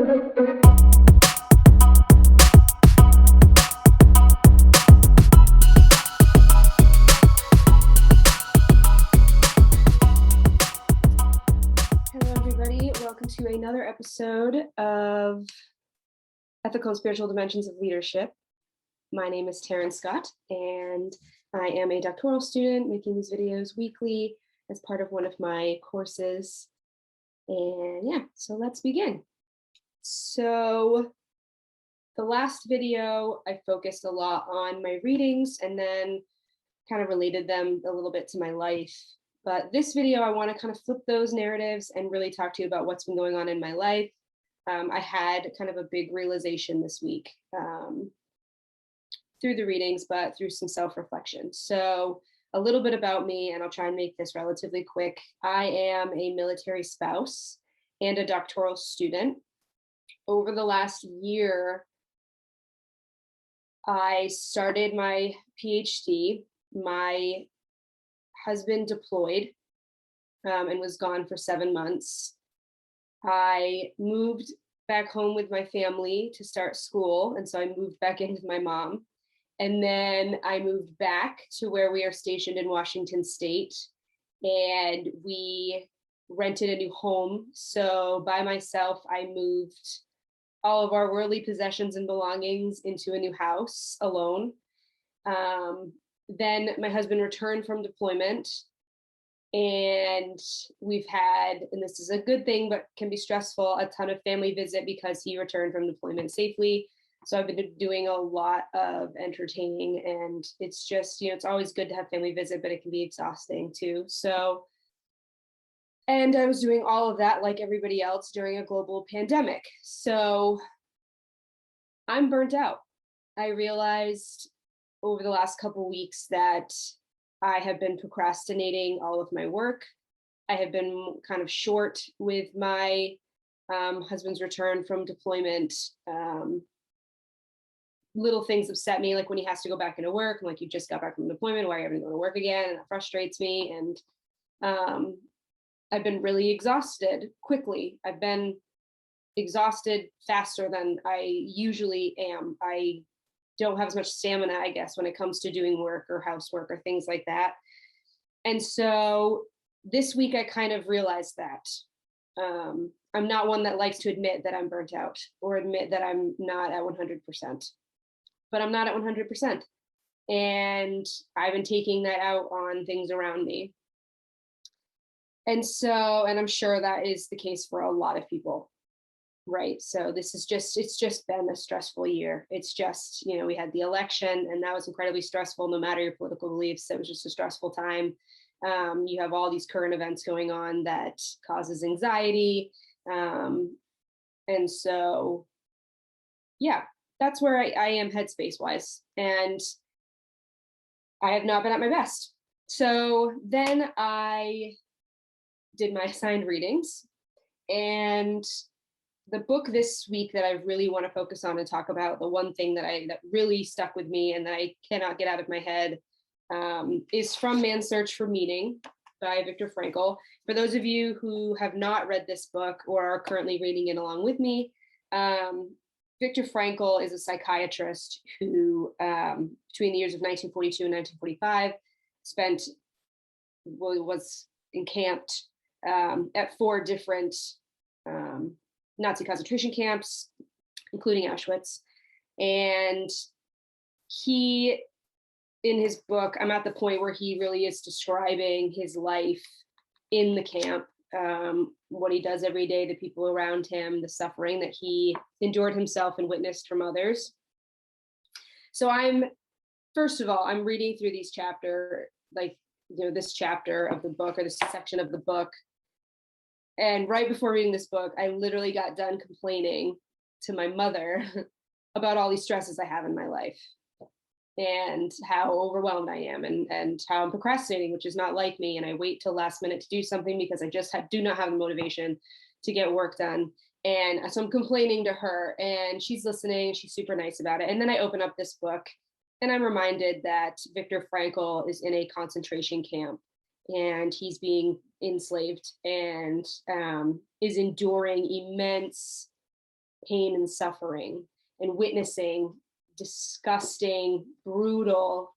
everybody. Welcome to another episode of Ethical and Spiritual Dimensions of Leadership. My name is Taryn Scott, and I am a doctoral student making these videos weekly as part of one of my courses. And yeah, so let's begin. So the last video, I focused a lot on my readings and then kind of related them a little bit to my life. But this video, I want to kind of flip those narratives and really talk to you about what's been going on in my life. I had kind of a big realization this week through the readings, but through some self-reflection. So a little bit about me, and I'll try and make this relatively quick. I am a military spouse and a doctoral student. Over the last year, I started my PhD. My husband deployed and was gone for 7 months. I moved back home with my family to start school, and so I moved back in with my mom. And then I moved back to where we are stationed in Washington State, and we rented a new home. So by myself, I moved all of our worldly possessions and belongings into a new house alone. Then my husband returned from deployment, and we've had, and this is a good thing, but can be stressful, a ton of family visit because he returned from deployment safely. So I've been doing a lot of entertaining, and it's just, it's always good to have family visit, but it can be exhausting too. So, and I was doing all of that like everybody else during a global pandemic. So I'm burnt out. I realized over the last couple of weeks that I have been procrastinating all of my work. I have been kind of short with my husband's return from deployment. Little things upset me, like when he has to go back into work. I'm like, you just got back from deployment, why are you having to go to work again? And that frustrates me. And I've been really exhausted quickly. I've been exhausted faster than I usually am. I don't have as much stamina, I guess, when it comes to doing work or housework or things like that. And so this week I kind of realized that I'm not one that likes to admit that I'm burnt out or admit that I'm not at 100%, but I'm not at 100%. And I've been taking that out on things around me. And so, and I'm sure that is the case for a lot of people. Right. So this is it's just been a stressful year. It's just, we had the election, and that was incredibly stressful, no matter your political beliefs. It was just a stressful time. You have all these current events going on that causes anxiety. And so, yeah, that's where I am headspace wise. And I have not been at my best. So then I did my assigned readings, and the book this week that I really want to focus on and talk about, the one thing that really stuck with me and that I cannot get out of my head, is From Man's Search for Meaning by Viktor Frankl. For those of you who have not read this book or are currently reading it along with me, Viktor Frankl is a psychiatrist who, between the years of 1942 and 1945, was encamped at 4 different Nazi concentration camps, including Auschwitz. And he, in his book, I'm at the point where he really is describing his life in the camp, what he does every day, the people around him, the suffering that he endured himself and witnessed from others. So first of all, I'm reading through these chapter, this chapter of the book, or this section of the book. And right before reading this book, I literally got done complaining to my mother about all these stresses I have in my life and how overwhelmed I am and how I'm procrastinating, which is not like me. And I wait till last minute to do something because I just do not have the motivation to get work done. And so I'm complaining to her, and she's listening. She's super nice about it. And then I open up this book, and I'm reminded that Viktor Frankl is in a concentration camp, and he's being enslaved and is enduring immense pain and suffering and witnessing disgusting, brutal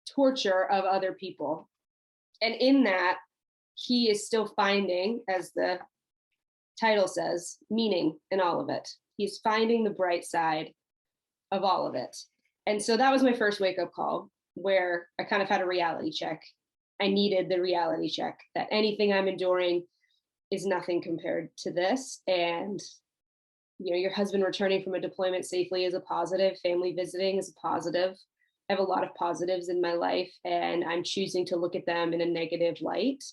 torture of other people. And in that, he is still finding, as the title says, meaning in all of it. He's finding the bright side of all of it. And so that was my first wake-up call, where I kind of had a reality check. I needed the reality check that anything I'm enduring is nothing compared to this. And your husband returning from a deployment safely is a positive. Family visiting is a positive. I have a lot of positives in my life, and I'm choosing to look at them in a negative light.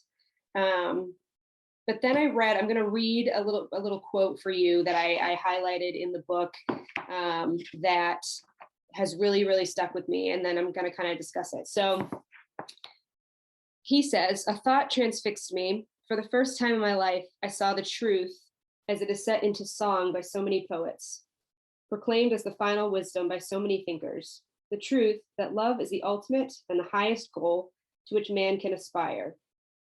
But then I'm going to read a little quote for you that I highlighted in the book that has really, really stuck with me. And then I'm going to kind of discuss it. So he says, "A thought transfixed me. For the first time in my life, I saw the truth as it is set into song by so many poets, proclaimed as the final wisdom by so many thinkers. The truth that love is the ultimate and the highest goal to which man can aspire.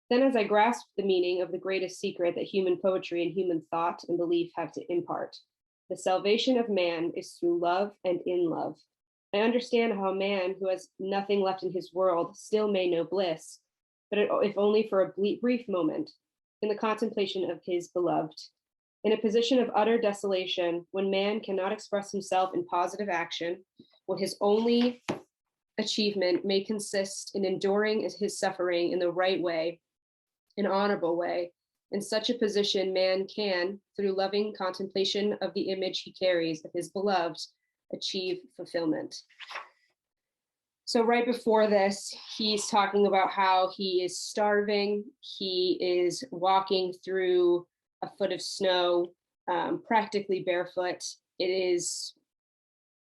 Then as I grasped the meaning of the greatest secret that human poetry and human thought and belief have to impart, the salvation of man is through love and in love. I understand how a man who has nothing left in his world still may know bliss, but if only for a brief moment, in the contemplation of his beloved. In a position of utter desolation, when man cannot express himself in positive action, when his only achievement may consist in enduring his suffering in the right way, an honorable way, in such a position man can, through loving contemplation of the image he carries of his beloved, achieve fulfillment." So right before this, he's talking about how he is starving. He is walking through a foot of snow, practically barefoot. It is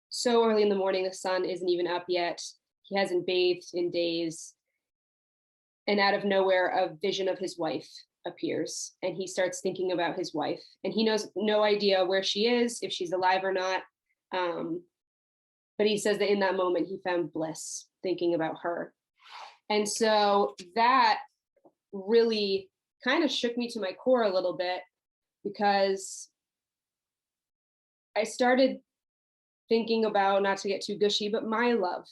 so early in the morning, the sun isn't even up yet. He hasn't bathed in days. And out of nowhere, a vision of his wife appears, and he starts thinking about his wife. And he knows no idea where she is, if she's alive or not. But he says that in that moment, he found bliss thinking about her. And so that really kind of shook me to my core a little bit, because I started thinking about, not to get too gushy, but my love.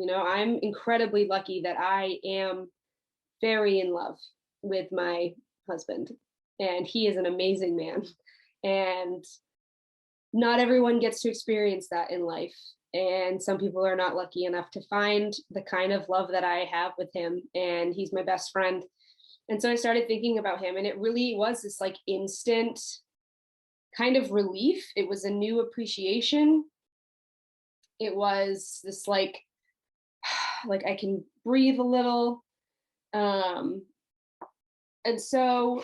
I'm incredibly lucky that I am very in love with my husband, and he is an amazing man. And not everyone gets to experience that in life. And some people are not lucky enough to find the kind of love that I have with him. And he's my best friend. And so I started thinking about him, and it really was this like instant kind of relief. It was a new appreciation. It was this like I can breathe a little. And so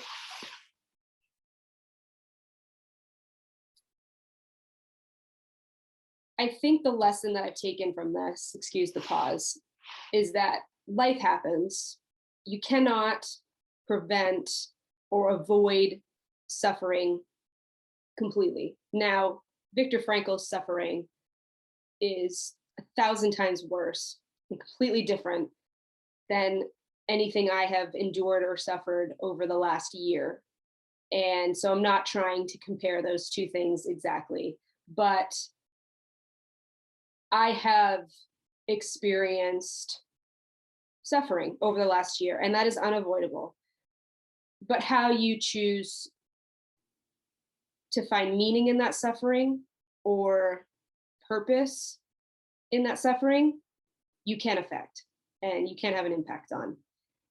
I think the lesson that I've taken from this, excuse the pause, is that life happens. You cannot prevent or avoid suffering completely. Now, Viktor Frankl's suffering is 1,000 times worse and completely different than anything I have endured or suffered over the last year. And so I'm not trying to compare those two things exactly, but I have experienced suffering over the last year, and that is unavoidable. But how you choose to find meaning in that suffering or purpose in that suffering, you can affect and you can have an impact on.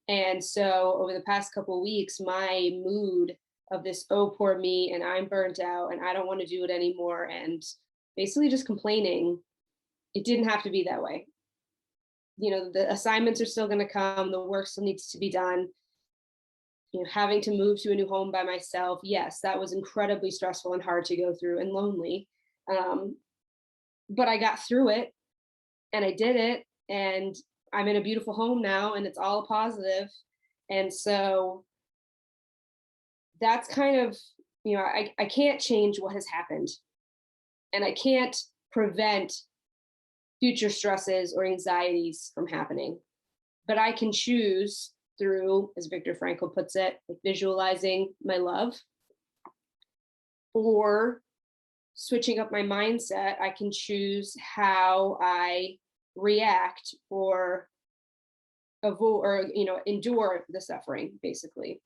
And so over the past couple of weeks, my mood of this, oh, poor me, and I'm burnt out and I don't want to do it anymore, and basically just complaining, it didn't have to be that way. The assignments are still going to come, the work still needs to be done. Having to move to a new home by myself, yes, that was incredibly stressful and hard to go through and lonely. But I got through it and I did it, and I'm in a beautiful home now, and it's all positive. And so that's kind of, I can't change what has happened, and I can't prevent future stresses or anxieties from happening, but I can choose through, as Viktor Frankl puts it, like visualizing my love, or switching up my mindset, I can choose how I react or avoid or endure the suffering, basically.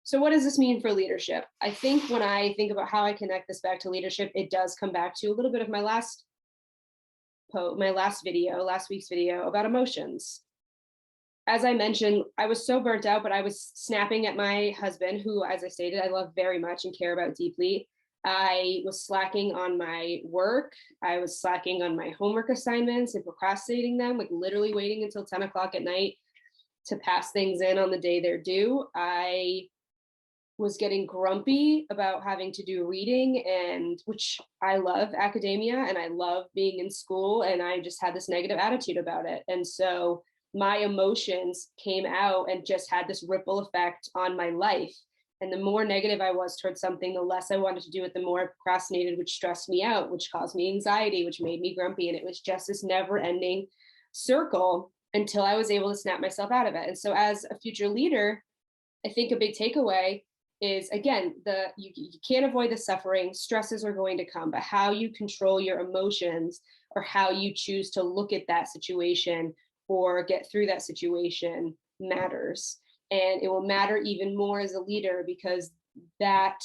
So what does this mean for leadership? I think when I think about how I connect this back to leadership, it does come back to a little bit of my last last week's video about emotions. As I mentioned, I was so burnt out, but I was snapping at my husband, who, as I stated, I love very much and care about deeply. I was slacking on my work. I was slacking on my homework assignments and procrastinating them, like literally waiting until 10 o'clock at night to pass things in on the day they're due. I was getting grumpy about having to do reading, and which I love academia and I love being in school, and I just had this negative attitude about it. And so my emotions came out and just had this ripple effect on my life. And the more negative I was towards something, the less I wanted to do it, the more I procrastinated, which stressed me out, which caused me anxiety, which made me grumpy. And it was just this never ending circle until I was able to snap myself out of it. And so as a future leader, I think a big takeaway is, again, you can't avoid the suffering. Stresses are going to come, but how you control your emotions or how you choose to look at that situation or get through that situation matters. And it will matter even more as a leader, because that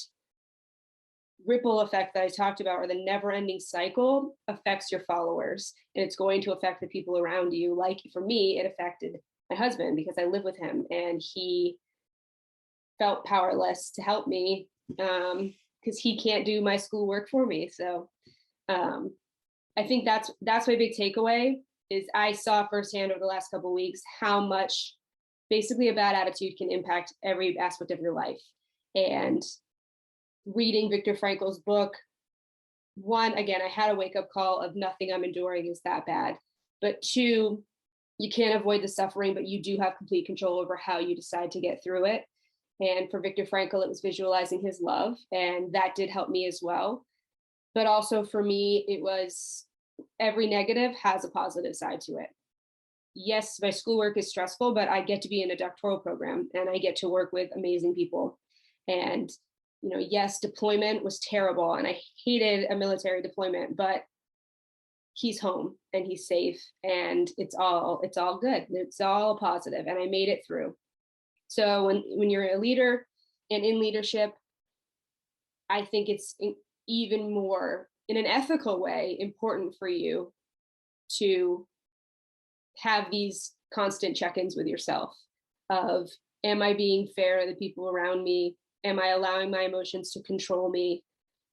ripple effect that I talked about, or the never ending cycle, affects your followers, and it's going to affect the people around you. Like for me, it affected my husband because I live with him and he felt powerless to help me because he can't do my schoolwork for me. So I think that's my big takeaway is I saw firsthand over the last couple of weeks how much basically a bad attitude can impact every aspect of your life. And reading Viktor Frankl's book, one, again, I had a wake-up call of nothing I'm enduring is that bad. But two, you can't avoid the suffering, but you do have complete control over how you decide to get through it. And for Viktor Frankl, it was visualizing his love, and that did help me as well. But also for me, it was every negative has a positive side to it. Yes, my schoolwork is stressful, but I get to be in a doctoral program and I get to work with amazing people. And, yes, deployment was terrible and I hated a military deployment, but he's home and he's safe and it's all good. It's all positive and I made it through. So when you're a leader and in leadership, I think it's even more in an ethical way important for you to have these constant check-ins with yourself of, am I being fair to the people around me? Am I allowing my emotions to control me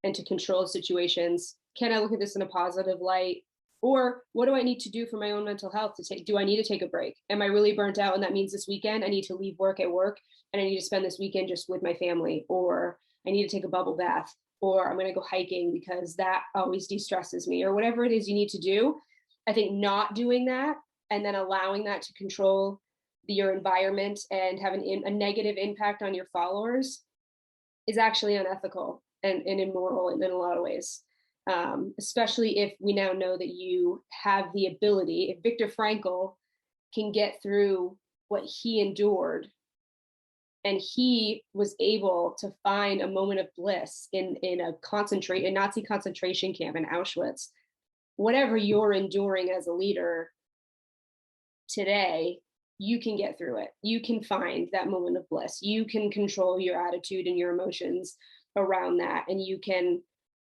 and to control situations? Can I look at this in a positive light? Or what do I need to do for my own mental health? Do I need to take a break? Am I really burnt out? And that means this weekend I need to leave work at work and I need to spend this weekend just with my family, or I need to take a bubble bath, or I'm going to go hiking because that always de-stresses me, or whatever it is you need to do. I think not doing that and then allowing that to control your environment and have a negative impact on your followers is actually unethical and immoral in a lot of ways. Especially if we now know that you have the ability, if Viktor Frankl can get through what he endured and he was able to find a moment of bliss in a Nazi concentration camp in Auschwitz, whatever you're enduring as a leader today, you can get through it. You can find that moment of bliss. You can control your attitude and your emotions around that, and you can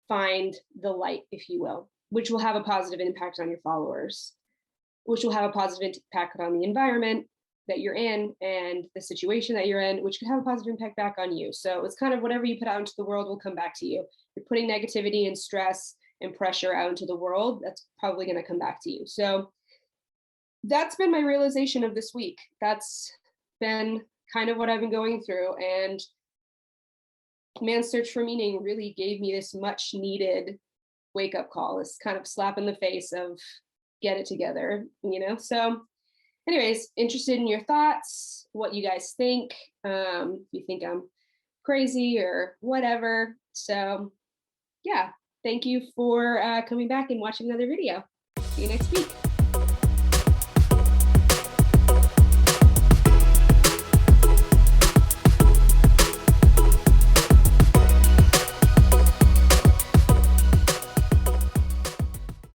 find the light, if you will, which will have a positive impact on your followers, which will have a positive impact on the environment that you're in and the situation that you're in, which could have a positive impact back on you. So it's kind of whatever you put out into the world will come back to you. You're putting negativity and stress and pressure out into the world, that's probably going to come back to you. So that's been my realization of this week. That's been kind of what I've been going through. And Man's Search for Meaning really gave me this much needed wake up call, this kind of slap in the face of get it together, So anyways, interested in your thoughts, what you guys think, if you think I'm crazy or whatever. So yeah, thank you for coming back and watching another video. See you next week.